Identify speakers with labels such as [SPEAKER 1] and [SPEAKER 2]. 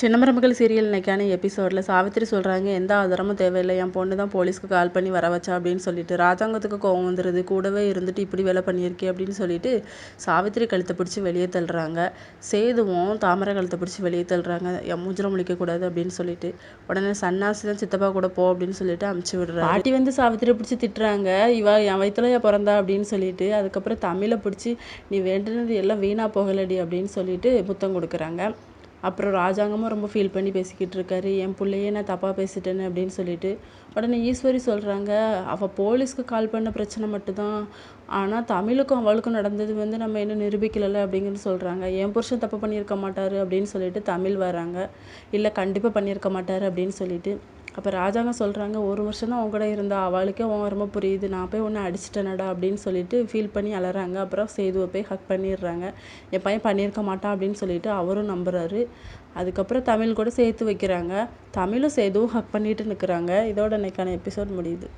[SPEAKER 1] சின்னமரமகள் serial இன்னைக்கான எபிசோடில் சாவித்திரி சொல்கிறாங்க, எந்த ஆதாரமும் தேவையில்லை, என் பொண்ணு தான் போலீஸ்க்கு கால் பண்ணி வர வச்சா அப்படின்னு சொல்லிட்டு ராஜாங்கத்துக்கு கோவம் வந்துடுது. கூடவே இருந்துட்டு இப்படி வேலை பண்ணியிருக்கே அப்படின்னு சொல்லிட்டு சாவித்திரி கழுத்தை பிடிச்சி வெளியே தள்ளுறாங்க. சேதுவும் தாமரை கழுத்தை பிடிச்சி வெளியே தள்ளுறாங்க, என் மூஞ்சிரம் முழிக்கக்கூடாது அப்படின்னு சொல்லிட்டு. உடனே சன்னாசி தான் சித்தப்பா கூட போ அப்படின்னு சொல்லிட்டு அமுச்சு விடுறாரு. பாட்டி வந்து சாவித்திரி பிடிச்சி திட்டுறாங்க, இவ என் வயிற்றுலையா பிறந்தா அப்படின்னு சொல்லிட்டு. அதுக்கப்புறம் தமிழை பிடிச்சி நீ வேண்டுனது எல்லாம் வீணாக போகலடி அப்படின்னு சொல்லிட்டு முத்தம் கொடுக்குறாங்க. அப்புறம் ராஜாங்கமும் ரொம்ப ஃபீல் பண்ணி பேசிக்கிட்டு இருக்காரு, என் பிள்ளையே நான் தப்பாக பேசிட்டேன்னு அப்படின்னு சொல்லிட்டு. உடனே ஈஸ்வரி சொல்கிறாங்க, அவள் போலீஸ்க்கு கால் பண்ண பிரச்சனை மட்டும்தான், ஆனால் தமிழுக்கும் அவளுக்கும் நடந்தது வந்து நம்ம இன்னும் நிரூபிக்கலை அப்படிங்கிறது சொல்கிறாங்க. என் புருஷன் தப்பு பண்ணியிருக்க மாட்டார் அப்படின்னு சொல்லிட்டு தமிழ் வராங்க. இல்லை கண்டிப்பாக பண்ணியிருக்க மாட்டார் அப்படின்னு சொல்லிட்டு. அப்போ ராஜாங்க சொல்கிறாங்க, ஒரு வருஷம் தான் உன் கூட இருந்தா, அவளுக்கே உன் ரொம்ப புரியுது, நான் போய் ஒன்று அடிச்சிட்டேனடா அப்படின்னு சொல்லிட்டு ஃபீல் பண்ணி அலறாங்க. அப்புறம் சேதுவை போய் ஹக் பண்ணிடுறாங்க. என் பையன் பண்ணியிருக்க மாட்டான் அப்படின்னு சொல்லிட்டு அவரும் நம்புறாரு. அதுக்கப்புறம் தமிழ் கூட சேர்த்து வைக்கிறாங்க. தமிழும் சேதுவும் ஹக் பண்ணிட்டு நிற்கிறாங்க. இதோட இன்னைக்கான எபிசோட் முடியுது.